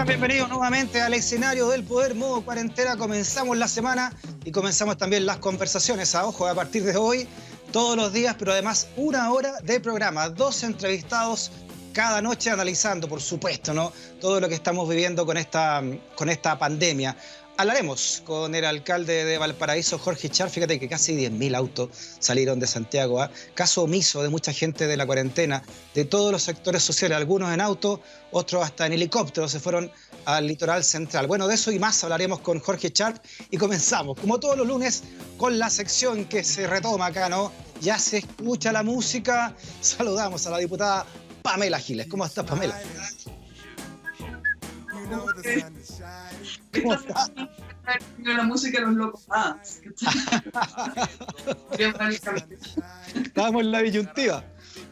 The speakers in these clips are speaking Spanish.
están? Bienvenidos nuevamente al escenario del Poder Modo Cuarentena. Comenzamos la semana y comenzamos también las conversaciones. Ojo, a partir de hoy, todos los días, pero además 1 hora de programa. 2 entrevistados cada noche analizando, por supuesto, ¿no?, todo lo que estamos viviendo con esta pandemia. Hablaremos con el alcalde de Valparaíso, Jorge Char. Fíjate que casi 10.000 autos salieron de Santiago. Caso omiso de mucha gente de la cuarentena, de todos los sectores sociales, algunos en auto, otros hasta en helicóptero, se fueron al litoral central. Bueno, de eso y más hablaremos con Jorge Char y comenzamos, como todos los lunes, con la sección que se retoma acá, ¿no? Ya se escucha la música. Saludamos a la diputada Pamela Giles. ¿Cómo estás, Pamela? ¿Cómo está? La música de los locos. Estábamos en la disyuntiva.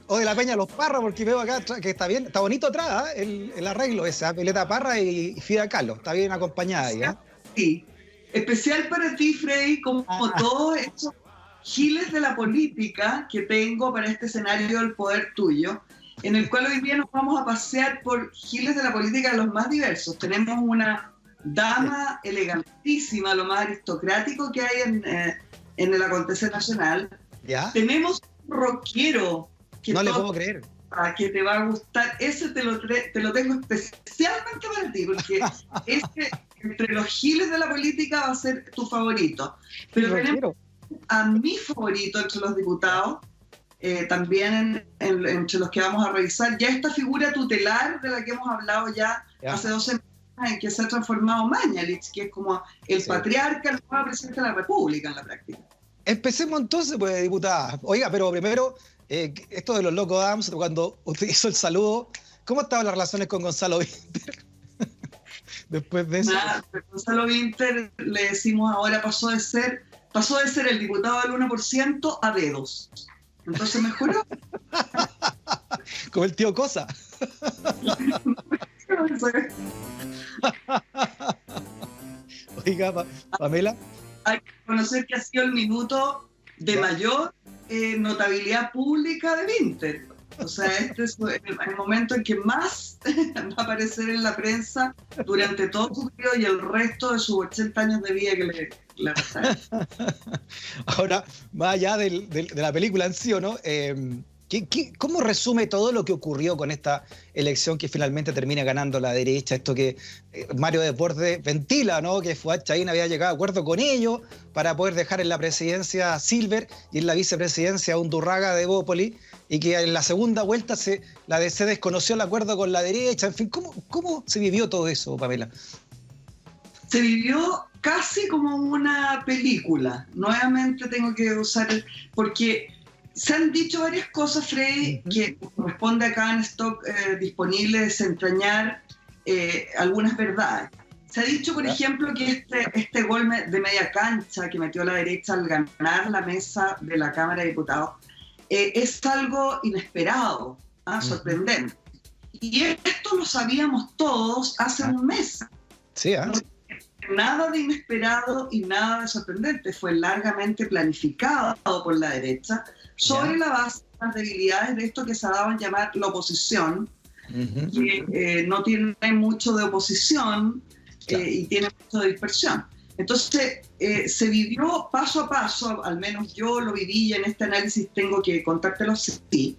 O de la Peña Los Parra, porque veo acá que está bien, está bonito atrás, el arreglo ese, Violeta Parra y Frida Kahlo. Está bien acompañada ahí, ¿eh? Sí. Especial para ti, Frey, como todos estos giles de la política que tengo para este escenario del poder tuyo, en el cual hoy día nos vamos a pasear por giles de la política de los más diversos. Tenemos una dama elegantísima, lo más aristocrático que hay en el acontecer nacional. ¿Ya? Tenemos un rockero que no le puedo creer. Que te va a gustar. Ese te lo tengo especialmente para ti, porque entre los giles de la política va a ser tu favorito. Pero tenemos a mi favorito entre los diputados, también entre los que vamos a revisar, ya esta figura tutelar de la que hemos hablado ya hace 2 semanas, en que se ha transformado Mañalich, que es como el patriarca, el nuevo presidente de la República en la práctica. Empecemos entonces, pues, diputada. Oiga, pero primero, esto de los locos Adams, cuando usted hizo el saludo, ¿cómo estaban las relaciones con Gonzalo Vinter? Después de eso. Gonzalo Vinter, le decimos ahora, pasó de ser el diputado del 1% a dedos. Entonces mejoró. Como el tío Cosa. Oiga, Pamela. Hay que reconocer que ha sido el minuto de mayor notabilidad pública de Vinter. O sea, este es el momento en que más va a aparecer en la prensa durante todo su periodo y el resto de sus 80 años de vida que le pasaron. Ahora, más allá de la película en sí, ¿o no? ¿Cómo resume todo lo que ocurrió con esta elección que finalmente termina ganando la derecha? Esto que Mario Desbordes ventila, ¿no?, que Fuad Chahín había llegado a acuerdo con ellos para poder dejar en la presidencia a Silver y en la vicepresidencia a Undurraga de Bópoli, y que en la segunda vuelta la DC desconoció el acuerdo con la derecha. En fin, ¿cómo se vivió todo eso, Pamela? Se vivió casi como una película. Nuevamente tengo que usar porque se han dicho varias cosas, Frey, que corresponde acá en stock disponible desentrañar algunas verdades. Se ha dicho, por ejemplo, que este gol de media cancha que metió la derecha al ganar la mesa de la Cámara de Diputados es algo inesperado, sorprendente. Y esto lo sabíamos todos hace un mes. Sí, Nada de inesperado y nada de sorprendente. Fue largamente planificado por la derecha sobre la base de las debilidades de esto que se daban a llamar la oposición, que no tiene mucho de oposición y tiene mucho de dispersión. Entonces, se vivió paso a paso, al menos yo lo viví y en este análisis tengo que contártelo así,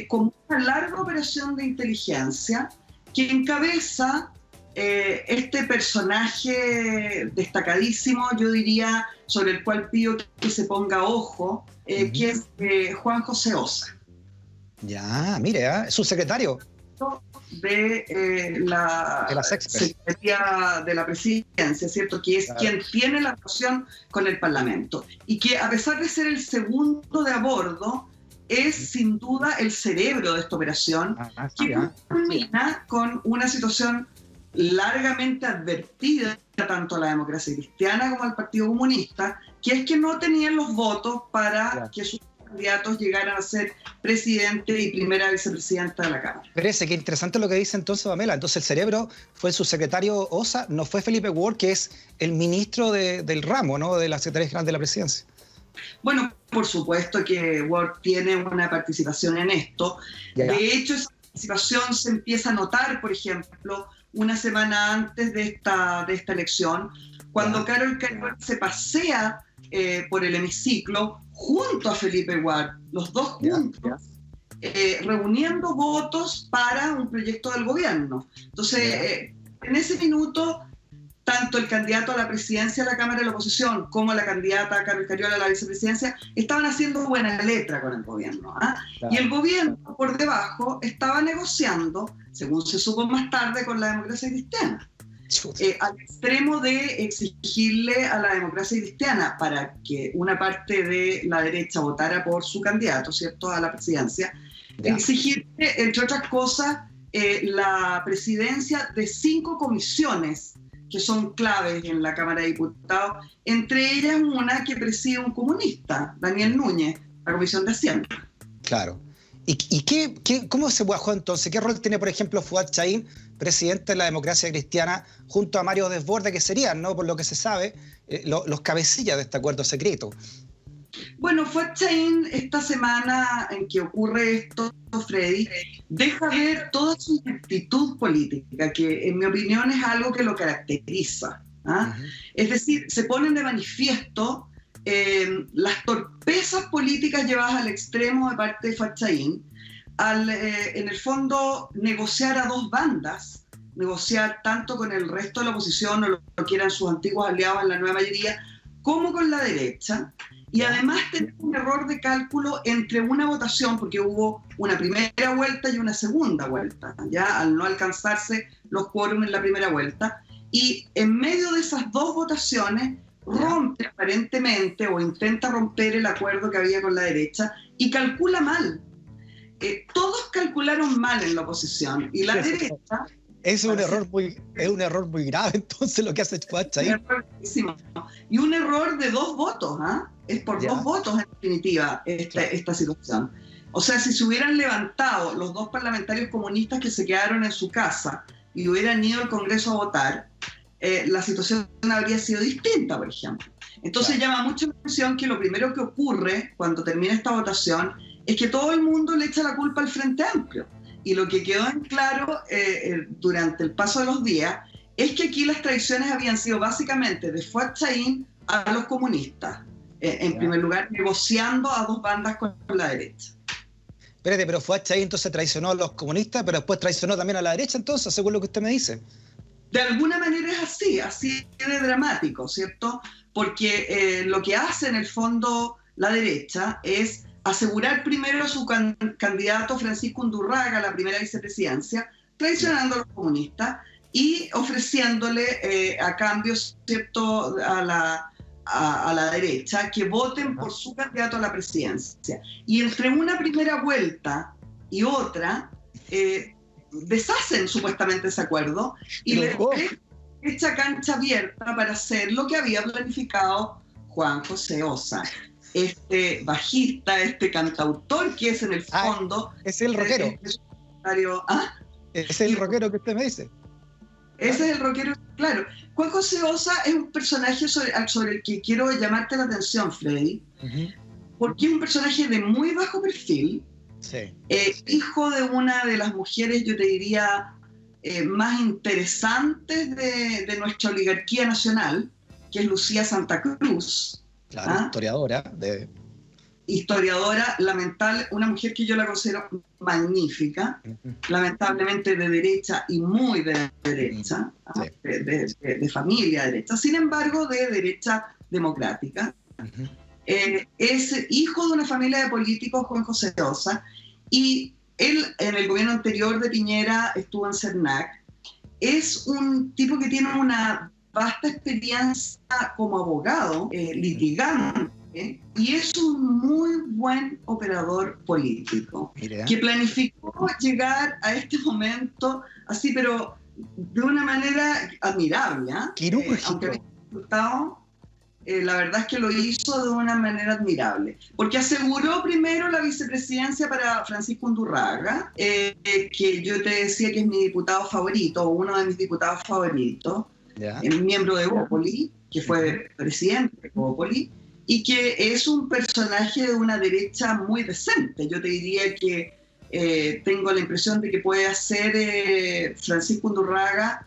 como una larga operación de inteligencia que encabeza este personaje destacadísimo, yo diría, sobre el cual pido que se ponga ojo, que es Juan José Ossa. Ya, mire, es su secretario. De la Secretaría de la Presidencia, ¿cierto? Que es quien tiene la relación con el Parlamento. Y que a pesar de ser el segundo de a bordo, es sin duda el cerebro de esta operación, que culmina con una situación largamente advertida tanto a la democracia cristiana como al Partido Comunista, que es que no tenían los votos para que sus candidatos llegaran a ser presidente y primera vicepresidenta de la Cámara. Parece que interesante lo que dice entonces Pamela. Entonces el cerebro fue el subsecretario Ossa, no fue Felipe Ward, que es el ministro del ramo, ¿no?, de la Secretaría General de la Presidencia. Bueno, por supuesto que Ward tiene una participación en esto. De hecho, esa participación se empieza a notar, por ejemplo, una semana antes de esta elección, cuando Carol Cariola se pasea por el hemiciclo junto a Felipe Ward, los dos juntos, reuniendo votos para un proyecto del gobierno. Entonces, en ese minuto, tanto el candidato a la presidencia de la Cámara de la Oposición como la candidata Carol Cariola a la vicepresidencia estaban haciendo buena letra con el gobierno. Y el gobierno, por debajo, estaba negociando, según se supo más tarde, con la Democracia Cristiana. Al extremo de exigirle a la Democracia Cristiana para que una parte de la derecha votara por su candidato, ¿cierto?, a la presidencia, exigirle, entre otras cosas, la presidencia de 5 comisiones que son claves en la Cámara de Diputados, entre ellas una que preside un comunista, Daniel Núñez, la Comisión de Hacienda. Claro. ¿Y cómo se jugó entonces? ¿Qué rol tiene, por ejemplo, Fuad Chahín, presidente de la Democracia Cristiana, junto a Mario Desbordes, que serían, ¿no?, por lo que se sabe, los cabecillas de este acuerdo secreto? Bueno, Fuad Chahín, esta semana en que ocurre esto, Freddy, deja ver toda su actitud política, que en mi opinión es algo que lo caracteriza. Es decir, se ponen de manifiesto las torpezas políticas llevadas al extremo de parte de Fuad Chahín, al, en el fondo, negociar a 2 bandas, negociar tanto con el resto de la oposición, o lo que eran sus antiguos aliados en la nueva mayoría, como con la derecha, y además tener un error de cálculo entre una votación, porque hubo una primera vuelta y una segunda vuelta, ya al no alcanzarse los quórum en la primera vuelta, y en medio de esas 2 votaciones rompe aparentemente o intenta romper el acuerdo que había con la derecha y calcula mal. Todos calcularon mal en la oposición y la derecha... Es un error muy grave, entonces, lo que hace Fuad Chahín. Y un error de 2 votos, es por 2 votos en definitiva esta situación. O sea, si se hubieran levantado los 2 parlamentarios comunistas que se quedaron en su casa y hubieran ido al Congreso a votar, la situación habría sido distinta, por ejemplo. Entonces llama mucho la atención que lo primero que ocurre cuando termina esta votación es que todo el mundo le echa la culpa al Frente Amplio. Y lo que quedó en claro durante el paso de los días es que aquí las traiciones habían sido básicamente de Fuad Chahín a los comunistas, en primer lugar, negociando a 2 bandas con la derecha. Espérate, pero Fuad Chahín entonces traicionó a los comunistas, pero después traicionó también a la derecha, entonces, según lo que usted me dice. De alguna manera es así de dramático, ¿cierto? Porque lo que hace en el fondo la derecha es asegurar primero a su candidato Francisco Undurraga a la primera vicepresidencia, traicionando a los comunistas y ofreciéndole a cambio, ¿cierto?, a la derecha que voten por su candidato a la presidencia. Y entre una primera vuelta y otra, deshacen supuestamente ese acuerdo y le echa cancha abierta para hacer lo que había planificado Juan José Ossa, este bajista, este cantautor que es en el fondo... es el rockero. Es el rockero que usted me dice. Ese es el rockero, claro. Juan José Ossa es un personaje sobre el que quiero llamarte la atención, Freddy, porque es un personaje de muy bajo perfil, hijo de una de las mujeres, yo te diría, más interesantes de nuestra oligarquía nacional, que es Lucía Santa Cruz. Claro, historiadora, lamentable, una mujer que yo la considero magnífica, lamentablemente de derecha y muy de derecha, de familia derecha, sin embargo de derecha democrática. Es hijo de una familia de políticos, Juan José Ossa, y él en el gobierno anterior de Piñera estuvo en CERNAC. Es un tipo que tiene una vasta experiencia como abogado, litigante, y es un muy buen operador político, que planificó llegar a este momento así, pero de una manera admirable, aunque había resultado, la verdad es que lo hizo de una manera admirable, porque aseguró primero la vicepresidencia para Francisco Undurraga, que yo te decía que es mi diputado favorito, o uno de mis diputados favoritos, miembro de Bópoli, que fue presidente de Bópoli, y que es un personaje de una derecha muy decente. Yo te diría que tengo la impresión de que puede hacer Francisco Undurraga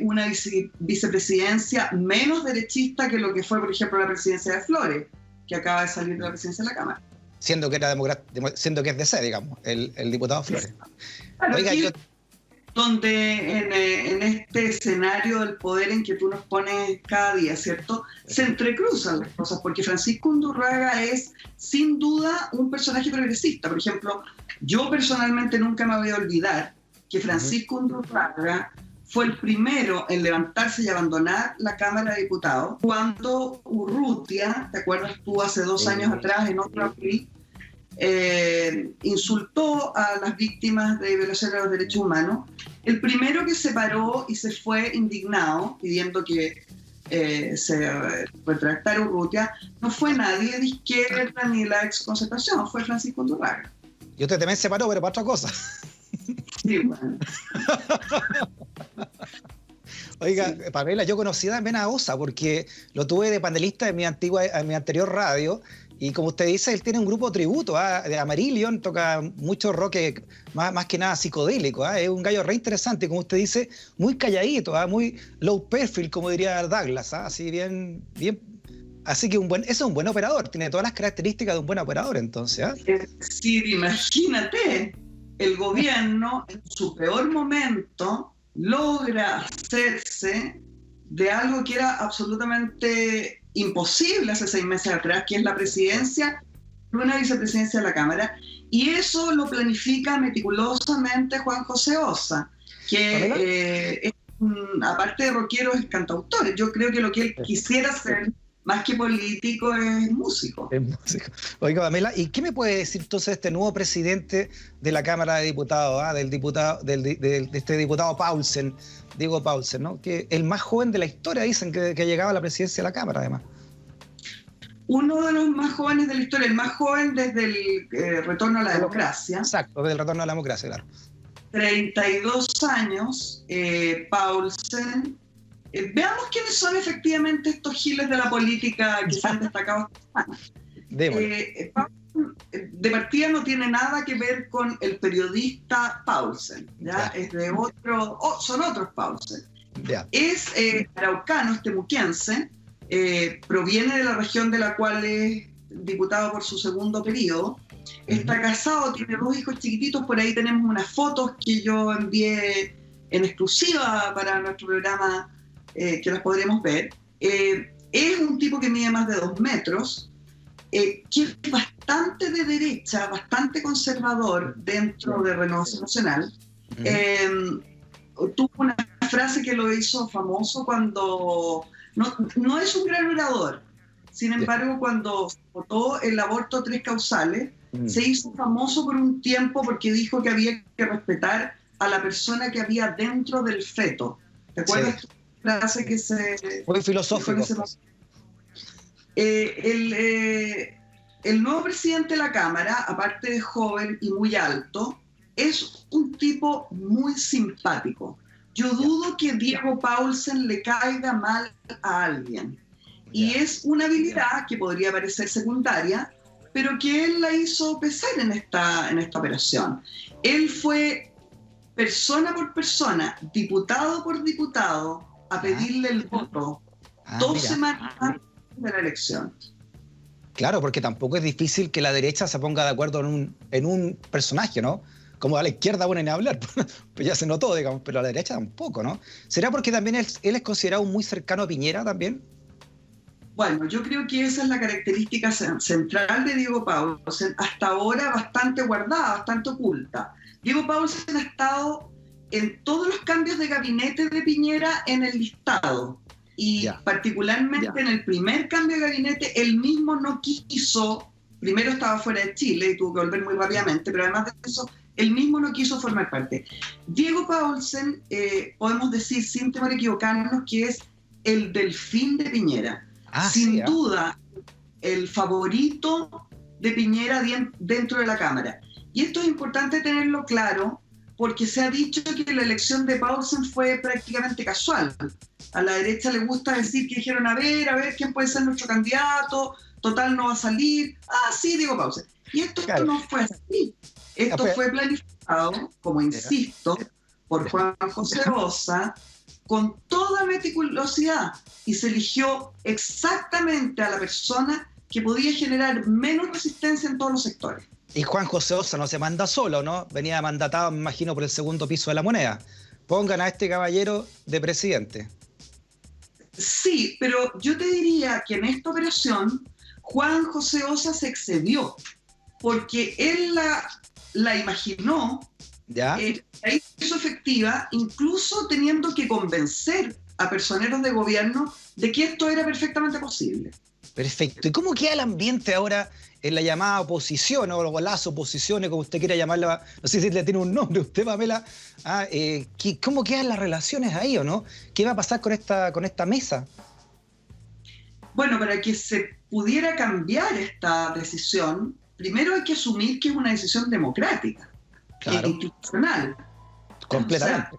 una vicepresidencia menos derechista que lo que fue, por ejemplo, la presidencia de Flores, que acaba de salir de la presidencia de la Cámara. Siendo que es DC, digamos, el diputado Flores. Claro, oiga, donde en este escenario del poder en que tú nos pones cada día, ¿cierto? Se entrecruzan las cosas, porque Francisco Undurraga es, sin duda, un personaje progresista. Por ejemplo, yo personalmente nunca me voy a olvidar que Francisco Undurraga fue el primero en levantarse y abandonar la Cámara de Diputados cuando Urrutia, ¿te acuerdas tú hace 2 años atrás en otro abril, insultó a las víctimas de violación de los derechos humanos? El primero que se paró y se fue indignado pidiendo que se retractara Urrutia no fue nadie de izquierda ni de la exconcertación, fue Francisco Undurraga. Y usted también se paró, pero para otra cosa. Sí, bueno. Oiga, sí. Pamela, yo conocí también a Osa porque lo tuve de panelista en mi anterior radio. Y como usted dice, él tiene un grupo tributo de Amarillion, toca mucho rock, más que nada psicodélico. Es un gallo re interesante, como usted dice, muy calladito, muy low perfil, como diría Douglas, así bien. Así que ese es un buen operador, tiene todas las características de un buen operador, entonces. Sí, imagínate, el gobierno en su peor momento logra hacerse de algo que era absolutamente imposible hace 6 meses atrás, que es la presidencia, una vicepresidencia de la Cámara, y eso lo planifica meticulosamente Juan José Osa, que aparte de rockero es cantautor. Yo creo que lo que él quisiera hacer, más que político, es músico. Es músico. Oiga, Pamela, ¿y qué me puede decir entonces este nuevo presidente de la Cámara de Diputados, de este diputado Paulsen, Diego Paulsen, ¿no? Que el más joven de la historia, dicen, que llegaba a la presidencia de la Cámara, además? Uno de los más jóvenes de la historia, el más joven desde el retorno a la democracia. Exacto, desde el retorno a la democracia, claro. 32 años, Paulsen. Veamos quiénes son efectivamente estos giles de la política que se han destacado. De partida no tiene nada que ver con el periodista Paulsen, ¿ya? Es de otro, son otros Paulsen. Es araucano, temuquense, proviene de la región de la cual es diputado por su segundo periodo. Está casado, tiene 2 hijos chiquititos, por ahí tenemos unas fotos que yo envié en exclusiva para nuestro programa, que las podremos ver. Es un tipo que mide más de 2 metros, que es bastante de derecha, bastante conservador dentro de Renovación Nacional. Tuvo una frase que lo hizo famoso cuando... No es un gran orador, sin embargo, cuando votó el aborto 3 causales, se hizo famoso por un tiempo porque dijo que había que respetar a la persona que había dentro del feto. ¿Te acuerdas? Sí. Frase que se... Muy filosófico. El nuevo presidente de la Cámara, aparte de joven y muy alto, es un tipo muy simpático. Yo dudo que Diego Paulsen le caiga mal a alguien. Y es una habilidad que podría parecer secundaria, pero que él la hizo pesar en esta operación. Él fue persona por persona, diputado por diputado, a pedirle el voto 2 semanas antes de la elección. Claro, porque tampoco es difícil que la derecha se ponga de acuerdo en un personaje, ¿no? Como a la izquierda, bueno, ni hablar, pues ya se notó, digamos, pero a la derecha tampoco, ¿no? ¿Será porque también él es considerado muy cercano a Piñera también? Bueno, yo creo que esa es la característica central de Diego Paulsen, hasta ahora bastante guardada, bastante oculta. Diego Paulsen ha estado en todos los cambios de gabinete de Piñera en el listado. Y particularmente en el primer cambio de gabinete, él mismo no quiso, primero estaba fuera de Chile y tuvo que volver muy rápidamente, pero además de eso, él mismo no quiso formar parte. Diego Paulsen, podemos decir sin temor a equivocarnos, que es el delfín de Piñera. Sin duda, el favorito de Piñera dentro de la Cámara. Y esto es importante tenerlo claro, porque se ha dicho que la elección de Paulsen fue prácticamente casual. A la derecha le gusta decir que dijeron, a ver quién puede ser nuestro candidato, total no va a salir. Sí, Diego Paulsen. Y esto no fue así. Esto fue planificado, como insisto, por Juan José Osa, con toda meticulosidad y se eligió exactamente a la persona que podía generar menos resistencia en todos los sectores. Y Juan José Ossa no se manda solo, ¿no? Venía mandatado, me imagino, por el segundo piso de la moneda. Pongan a este caballero de presidente. Sí, pero yo te diría que en esta operación Juan José Ossa se excedió, porque él la imaginó, ¿Ya? la hizo efectiva, incluso teniendo que convencer a personeros de gobierno de que esto era perfectamente posible. Perfecto. ¿Y cómo queda el ambiente ahora en la llamada oposición, o las oposiciones, como usted quiera llamarla? No sé si le tiene un nombre usted, Pamela. ¿Cómo quedan las relaciones ahí, o no? ¿Qué va a pasar con esta mesa? Bueno, para que se pudiera cambiar esta decisión, primero hay que asumir que es una decisión democrática, Claro. institucional. Completamente.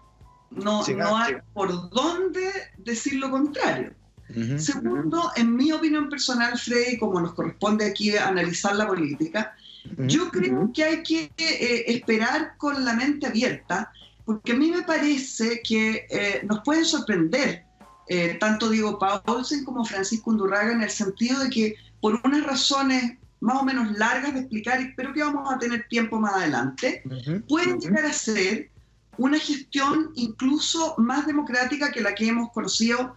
O sea, no hay por dónde decir lo contrario. Uh-huh. Segundo, en mi opinión personal, Freddy, como nos corresponde aquí analizar la política, yo creo que hay que esperar con la mente abierta, porque a mí me parece que nos pueden sorprender tanto Diego Paulsen como Francisco Undurraga, en el sentido de que por unas razones más o menos largas de explicar, y creo que vamos a tener tiempo más adelante, pueden llegar a ser una gestión incluso más democrática que la que hemos conocido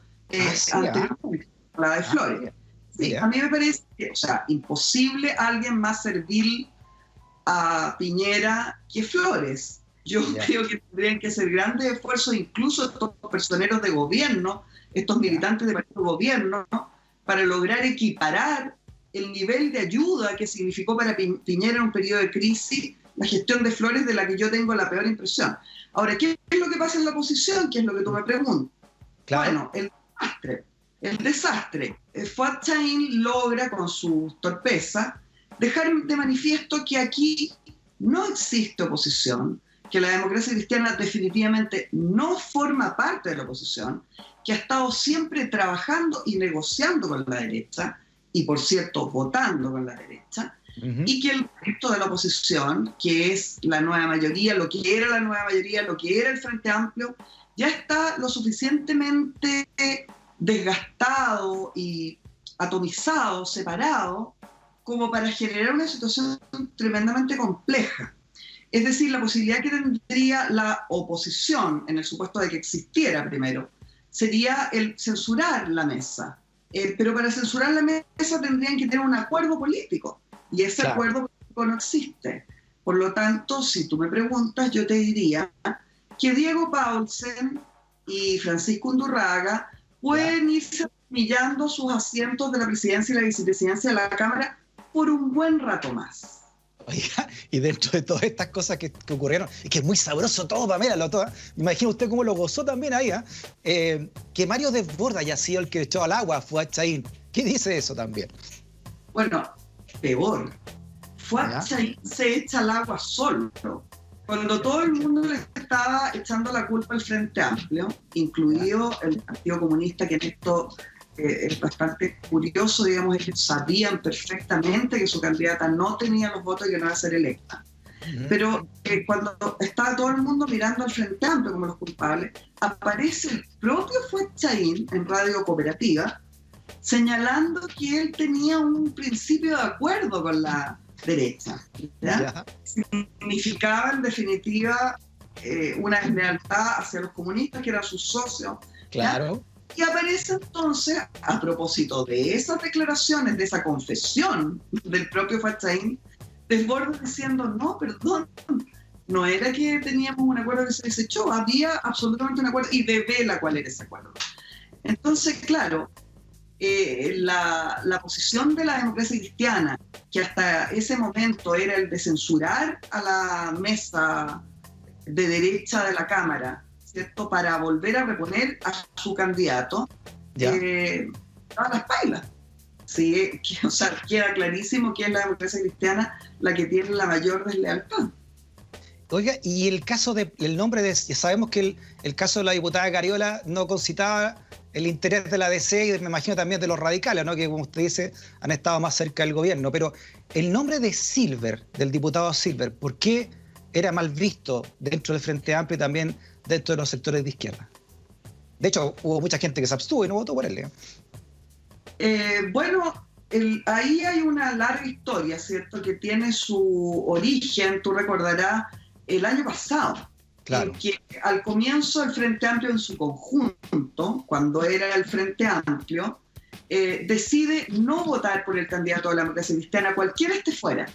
anteriormente, la de Flores. Sí, a mí me parece que, o sea, imposible alguien más servil a Piñera que Flores. Yo creo que tendrían que hacer grandes esfuerzos, incluso estos personeros de gobierno, estos militantes de partido de gobierno, para lograr equiparar el nivel de ayuda que significó para Piñera en un periodo de crisis la gestión de Flores, de la que yo tengo la peor impresión. Ahora, ¿qué es lo que pasa en la oposición? ¿Qué es lo que tú me preguntas? Claro. Bueno, el desastre. Fuad Chaín logra, con su torpeza, dejar de manifiesto que aquí no existe oposición, que la democracia cristiana definitivamente no forma parte de la oposición, que ha estado siempre trabajando y negociando con la derecha, y por cierto, votando con la derecha, y que el resto de la oposición, que es la nueva mayoría, lo que era la nueva mayoría, lo que era el Frente Amplio, ya está lo suficientemente desgastado y atomizado, separado, como para generar una situación tremendamente compleja. Es decir, la posibilidad que tendría la oposición, en el supuesto de que existiera primero, sería el censurar la mesa. Pero para censurar la mesa tendrían que tener un acuerdo político, y ese acuerdo político no existe. Por lo tanto, si tú me preguntas, yo te diría que Diego Paulsen y Francisco Undurraga pueden irse humillando sus asientos de la presidencia y la vicepresidencia de la Cámara por un buen rato más. Oiga, y dentro de todas estas cosas que ocurrieron, es que es muy sabroso todo, Pamela, me imagino usted cómo lo gozó también ahí, que Mario Desbordes haya sido el que echó al agua a Fuad Chaín. ¿Qué dice eso también? Bueno, peor. Fuad Chaín se echa al agua solo. Cuando todo el mundo le estaba echando la culpa al Frente Amplio, incluido el Partido Comunista, que en esto es bastante curioso, digamos, es que sabían perfectamente que su candidata no tenía los votos y que no iba a ser electa. Pero cuando estaba todo el mundo mirando al Frente Amplio como los culpables, aparece el propio Fuad Chaín en Radio Cooperativa señalando que él tenía un principio de acuerdo con la derecha. ¿Ya? Significaba en definitiva una deslealtad hacia los comunistas, que eran sus socios. Claro. ¿Ya? Y aparece entonces, a propósito de esas declaraciones, de esa confesión del propio Fuad Chaín, Desbordes diciendo, no, perdón, no era que teníamos un acuerdo que se desechó, había absolutamente un acuerdo, y devela cuál era ese acuerdo. Entonces, claro, la posición de la democracia cristiana, que hasta ese momento era el de censurar a la mesa de derecha de la Cámara, ¿cierto?, para volver a reponer a su candidato, a las pailas. Sí, o sea, queda clarísimo que es la democracia cristiana la que tiene la mayor deslealtad. Oiga, y el caso el nombre de, sabemos que el caso de la diputada Cariola no concitaba el interés de la DC y me imagino también de los radicales, ¿no?, que como usted dice han estado más cerca del gobierno, pero el nombre de Silver, del diputado Silver, ¿por qué era mal visto dentro del Frente Amplio y también dentro de los sectores de izquierda? De hecho, hubo mucha gente que se abstuvo y no votó por él. Bueno, ahí hay una larga historia, ¿cierto? Que tiene su origen, tú recordarás, el año pasado. Claro. En que al comienzo el Frente Amplio en su conjunto, cuando era el Frente Amplio, decide no votar por el candidato de la democracia cristiana, cualquiera esté fuera.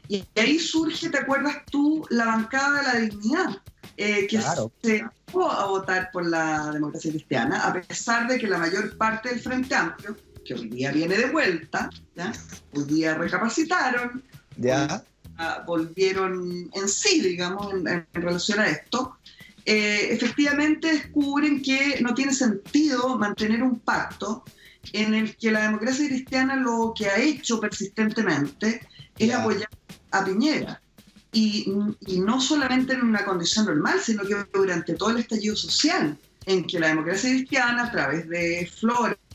Y ahí surge, ¿te acuerdas tú?, la bancada de la dignidad, que Claro. se negó a votar por la democracia cristiana, a pesar de que la mayor parte del Frente Amplio, que hoy día viene de vuelta, ¿ya? Hoy día recapacitaron, Ya. volvieron en sí, digamos, en relación a esto, efectivamente descubren que no tiene sentido mantener un pacto en el que la democracia cristiana lo que ha hecho persistentemente es apoyar a Piñera. Y no solamente en una condición normal, sino que durante todo el estallido social, en que la democracia cristiana, a través de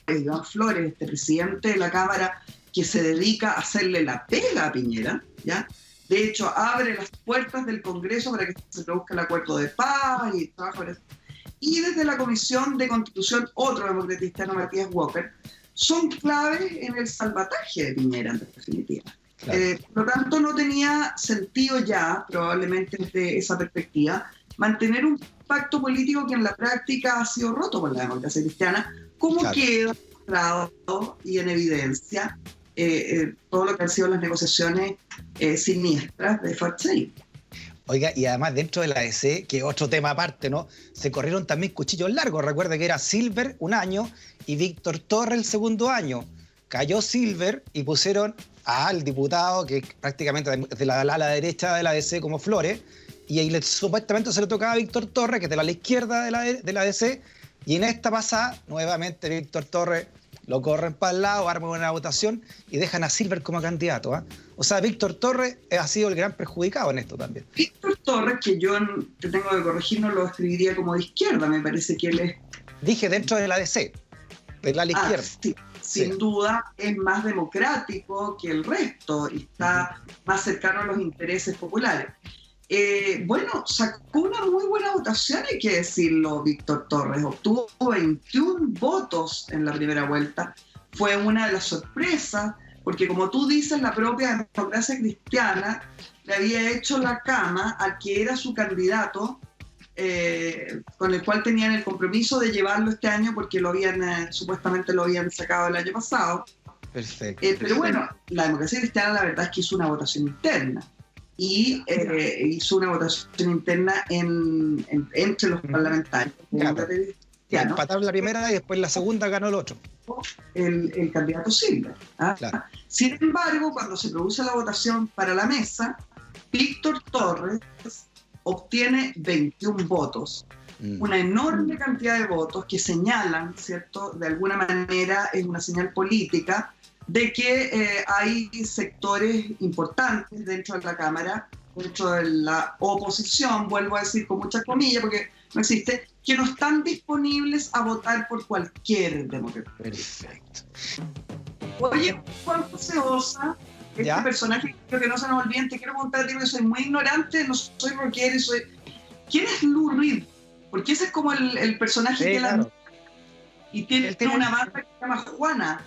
Iván Flores, este presidente de la Cámara, que se dedica a hacerle la pega a Piñera, ¿ya? De hecho, abre las puertas del Congreso para que se produzca el acuerdo de paz y trabajo. Y desde la Comisión de Constitución, otro demócrata cristiano, Matías Walker, son claves en el salvataje de Piñera, en definitiva. Claro. Por lo tanto, no tenía sentido ya, probablemente desde esa perspectiva, mantener un pacto político que en la práctica ha sido roto por la democracia cristiana, como queda demostrado y en evidencia todo lo que han sido las negociaciones siniestras de Fatshey. Oiga, y además dentro de la ADC, que otro tema aparte, ¿no? Se corrieron también cuchillos largos. Recuerda que era Silver un año y Víctor Torres el segundo año. Cayó Silver y pusieron al diputado, que prácticamente de la ala derecha de la ADC como Flores, y ahí supuestamente se le tocaba a Víctor Torres, que es de la ala izquierda de la ADC, y en esta pasada, nuevamente Víctor Torres lo corren para el lado, arman una votación y dejan a Silver como candidato. O sea, Víctor Torres ha sido el gran perjudicado en esto también. Víctor Torres, que yo te tengo que corregir, no lo escribiría como de izquierda, me parece que él es... Dije dentro de la ADC, de la ala izquierda. Sí. Sin duda es más democrático que el resto y está más cercano a los intereses populares. Bueno, sacó una muy buena votación, hay que decirlo, Víctor Torres. Obtuvo 21 votos en la primera vuelta. Fue una de las sorpresas, porque como tú dices, la propia democracia cristiana le había hecho la cama al que era su candidato, con el cual tenían el compromiso de llevarlo este año porque supuestamente lo habían sacado el año pasado. Perfecto. Pero bueno, la democracia cristiana la verdad es que hizo una votación interna y hizo una votación interna entre los parlamentarios. Empataron la primera y después la segunda ganó el otro. El candidato Silva. Claro. Sin embargo, cuando se produce la votación para la mesa, Víctor Torres obtiene 21 votos, una enorme cantidad de votos que señalan, ¿cierto?, de alguna manera es una señal política de que hay sectores importantes dentro de la Cámara, dentro de la oposición, vuelvo a decir con muchas comillas porque no existe, que no están disponibles a votar por cualquier demócrata. Perfecto. Oye, Juan José Osa, este personaje que no se nos olviden, te quiero contar, digo que soy muy ignorante, no soy rockero y soy... ¿Quién es Lou Reed? Porque ese es como el personaje que claro. Y tiene una banda que se llama Juana,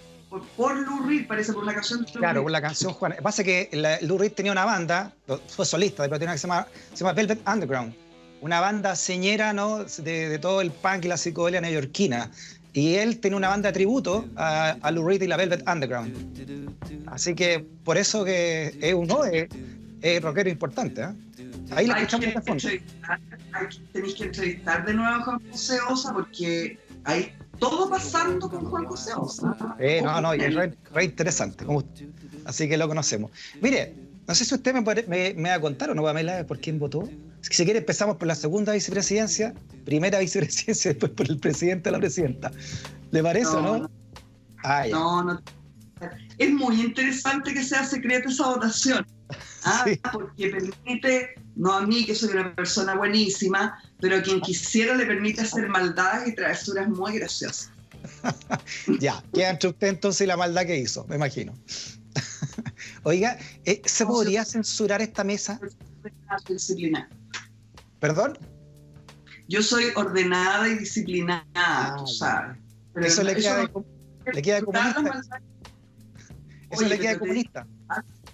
por Lou Reed, parece, por una canción de Lou Claro, Reed. por la canción Juana. Pasa que Lou Reed tenía una banda, fue solista, pero tenía una que se llama Velvet Underground, una banda señera, ¿no?, de todo el punk y la psicodelia neoyorquina. Y él tiene una banda de tributo a Lou Reed y la Velvet Underground. Así que por eso que es rockero importante. Ahí la escuchamos de fondo. Tenéis que entrevistar de nuevo a Juan José Osa porque hay todo pasando con Juan José Osa. No, y es re interesante. Así que lo conocemos. Mire, no sé si usted me va a contar o no, Pamela, por quién votó. Si quiere empezamos por la segunda vicepresidencia, primera vicepresidencia, después por el presidente o la presidenta. ¿Le parece o no? No. Es muy interesante que sea secreta esa votación. Sí. Porque permite, no a mí que soy una persona buenísima, pero a quien quisiera le permite hacer maldades y travesuras muy graciosas. Ya, queda entre usted entonces y la maldad que hizo, me imagino. Oiga, ¿se podría censurar esta mesa? Disciplinar. ¿Perdón? Yo soy ordenada y disciplinada, tú sabes. Pero eso le queda no, le queda de comunista. Eso le queda de comunista.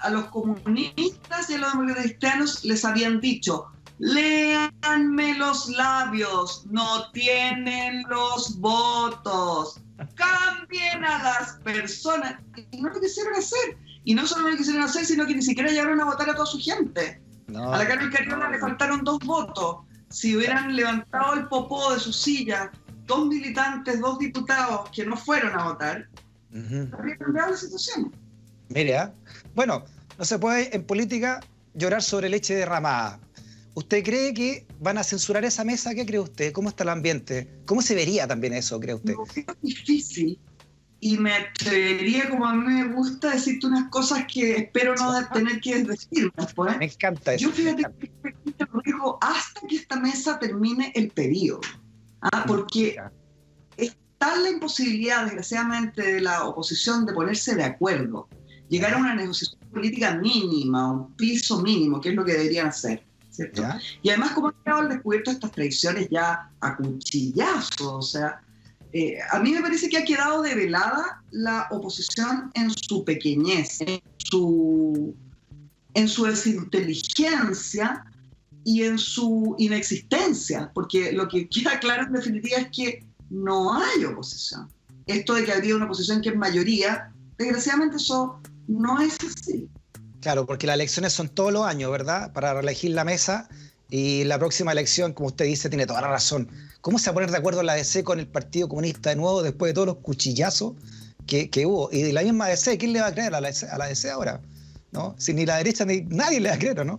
A los comunistas y a los cristianos les habían dicho: léanme los labios, no tienen los votos, cambien a las personas. Y no lo quisieron hacer. Y no solo no lo quisieron hacer, sino que ni siquiera llegaron a votar a toda su gente. No, a la Carol Cariola le faltaron 2 votos. Si hubieran levantado el popó de su silla 2 militantes, 2 diputados que no fueron a votar, habría cambiado la situación. Mira, bueno, no se puede en política llorar sobre leche derramada. ¿Usted cree que van a censurar esa mesa? ¿Qué cree usted? ¿Cómo está el ambiente? ¿Cómo se vería también eso, cree usted? Es difícil, y me atrevería, como a mí me gusta, decirte unas cosas que espero no tener que decir después. Me encanta eso. Yo fíjate que lo digo hasta que esta mesa termine el periodo. Porque está la imposibilidad, desgraciadamente, de la oposición de ponerse de acuerdo, llegar a una negociación política mínima, un piso mínimo, que es lo que deberían hacer, ¿cierto? Y además, como han quedado al descubierto estas traiciones ya a cuchillazos, o sea, a mí me parece que ha quedado develada la oposición en su pequeñez, en su desinteligencia y en su inexistencia, porque lo que queda claro en definitiva es que no hay oposición. Esto de que habría una oposición que es mayoría, desgraciadamente eso no es así. Claro, porque las elecciones son todos los años, ¿verdad? Para reelegir la mesa, y la próxima elección, como usted dice, tiene toda la razón. ¿Cómo se va a poner de acuerdo la DC con el Partido Comunista de nuevo después de todos los cuchillazos que hubo? Y de la misma DC, ¿quién le va a creer a la DC ahora? ¿No? Si ni la derecha ni nadie le va a creer, ¿no?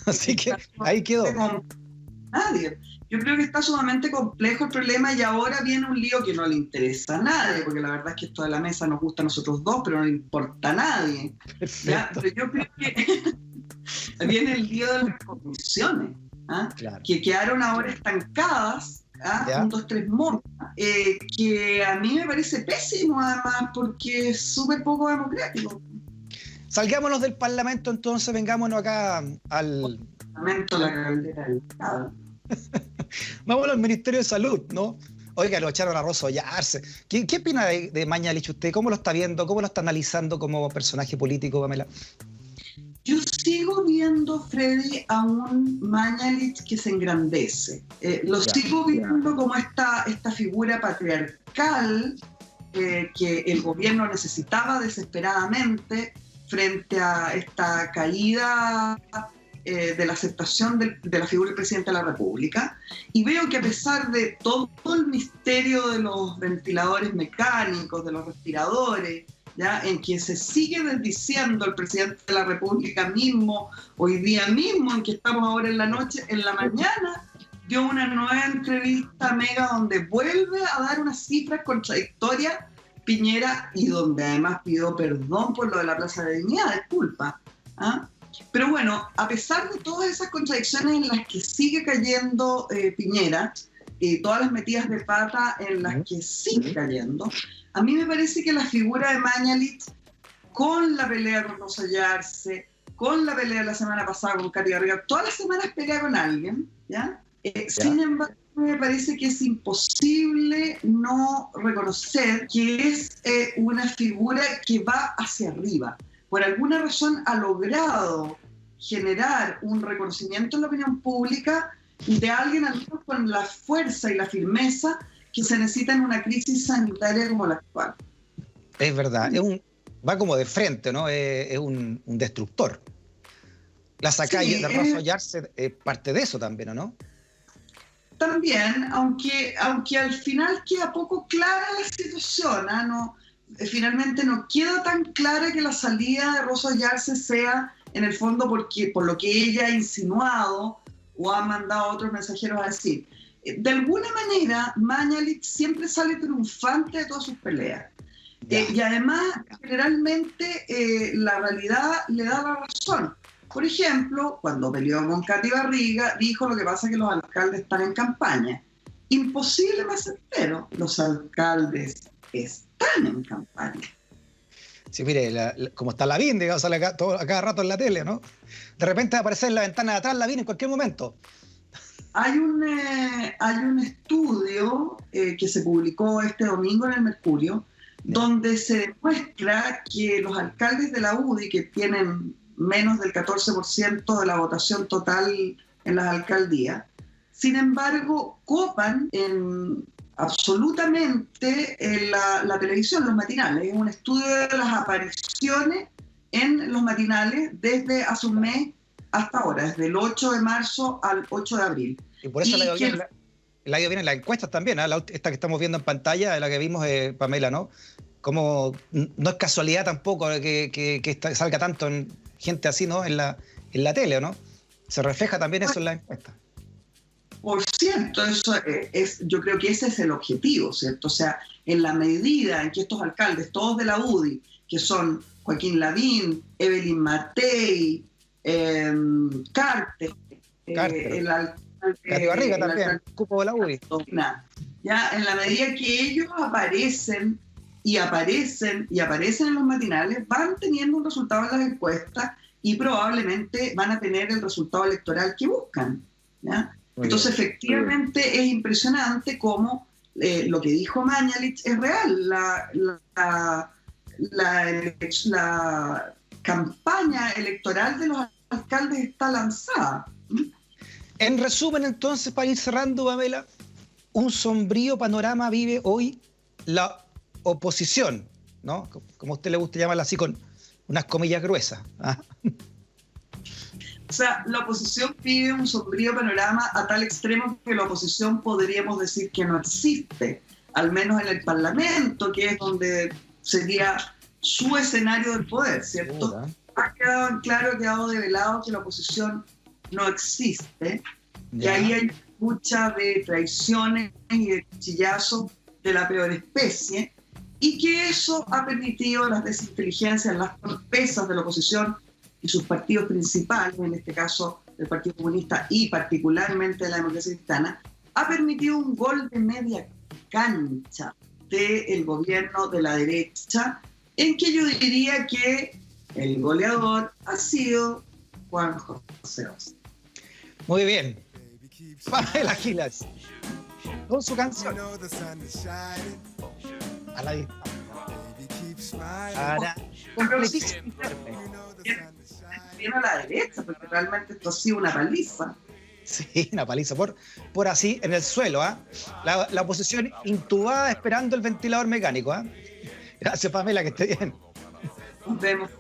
Así que ahí quedó. Nadie. Yo creo que está sumamente complejo el problema, y ahora viene un lío que no le interesa a nadie, porque la verdad es que esto de la mesa nos gusta a nosotros dos, pero no le importa a nadie. ¿Ya? Pero yo creo que viene el lío de las comisiones, claro, que quedaron ahora estancadas, 1, 2, 3 montas, que a mí me parece pésimo además, porque es súper poco democrático. Salgámonos del Parlamento entonces, vengámonos acá al... Parlamento, la caldera del Estado. Vámonos al Ministerio de Salud, ¿no? Oiga, lo echaron a Rosso Yarse. ¿Qué opina de Mañalich usted? ¿Cómo lo está viendo? ¿Cómo lo está analizando como personaje político, Pamela? Yo sigo viendo, Freddy, a un Mañalich que se engrandece. Lo sigo viendo como esta figura patriarcal que el gobierno necesitaba desesperadamente frente a esta caída de la aceptación de la figura del presidente de la República, y veo que a pesar de todo el misterio de los ventiladores mecánicos, de los respiradores, ¿ya?, en que se sigue desdiciendo el presidente de la República mismo, hoy día mismo, en que estamos ahora en la noche, en la mañana, dio una nueva entrevista mega donde vuelve a dar unas cifras contradictorias, Piñera, y donde además pidió perdón por lo de la Plaza de Dignidad, disculpa. Pero bueno, a pesar de todas esas contradicciones en las que sigue cayendo Piñera, todas las metidas de pata en las que sigue cayendo, a mí me parece que la figura de Mañalich, con la pelea con Rosso Yarse, con la pelea de la semana pasada con Katy Barriga, todas las semanas pelea con alguien, ¿ya? Sin embargo, me parece que es imposible no reconocer que es una figura que va hacia arriba. Por alguna razón ha logrado generar un reconocimiento en la opinión pública de alguien, al menos con la fuerza y la firmeza que se necesita en una crisis sanitaria como la actual. Es verdad, va como de frente, ¿no? Es un destructor. La sacada de Rosso Yarse es parte de eso también, ¿o no? También, aunque al final queda poco clara la situación, finalmente no queda tan clara que la salida de Rosso Yarse sea, en el fondo, por lo que ella ha insinuado o ha mandado a otros mensajeros a decir. De alguna manera, Mañalich siempre sale triunfante de todas sus peleas. Y además, generalmente, la realidad le da la razón. Por ejemplo, cuando peleó con Katy Barriga, dijo: lo que pasa es que los alcaldes están en campaña. Imposible más certero, los alcaldes están en campaña. Sí, mire, como está Lavín, digamos, sale a cada rato en la tele, ¿no? De repente aparece en la ventana de atrás Lavín en cualquier momento. hay un estudio que se publicó este domingo en el Mercurio, donde se demuestra que los alcaldes de la UDI, que tienen menos del 14% de la votación total en las alcaldías, sin embargo, copan absolutamente la televisión, los matinales. Es un estudio de las apariciones en los matinales desde hace un mes hasta ahora, desde el 8 de marzo al 8 de abril. Y por eso le ha ido bien en las encuestas también, ¿eh? Esta que estamos viendo en pantalla, de la que vimos, Pamela, ¿no? Como no es casualidad tampoco que salga tanto gente así, ¿no? En la tele, ¿no? Se refleja también eso en las encuestas. Por cierto, yo creo que ese es el objetivo, ¿cierto? O sea, en la medida en que estos alcaldes, todos de la UDI, que son Joaquín Lavín, Evelyn Matei, Carter, el alcalde Barriga también, cupo de la UDI. Ya, en la medida que ellos aparecen en los matinales, van teniendo un resultado en las encuestas y probablemente van a tener el resultado electoral que buscan, ¿ya? Entonces, efectivamente, es impresionante cómo lo que dijo Mañalich es real. La campaña electoral de los alcaldes está lanzada. En resumen, entonces, para ir cerrando, Pamela, un sombrío panorama vive hoy la oposición, ¿no? Como a usted le gusta llamarla así, con unas comillas gruesas. ¿Ah? O sea, la oposición vive un sombrío panorama a tal extremo que la oposición podríamos decir que no existe, al menos en el Parlamento, que es donde sería su escenario del poder, ¿cierto? Ha quedado en claro, ha quedado develado que la oposición no existe, y ahí hay mucha de traiciones y de cuchillazos de la peor especie, y que eso ha permitido las desinteligencias, las torpezas de la oposición y sus partidos principales, en este caso el Partido Comunista y particularmente la Democracia Cristiana, ha permitido un gol de media cancha del gobierno de la derecha, en que yo diría que el goleador ha sido Juan José Oz. Muy bien. Pamela Gilas, con su canción a la distancia. Completísimo. Viene a la derecha, porque realmente esto ha sido una paliza. Sí, una paliza, por así, en el suelo, ¿ah? La oposición intubada esperando el ventilador mecánico, ¿ah? Gracias, Pamela, que esté bien. Nos vemos.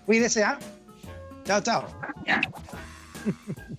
Cuídese, ¿ah? Chao, chao. Ya.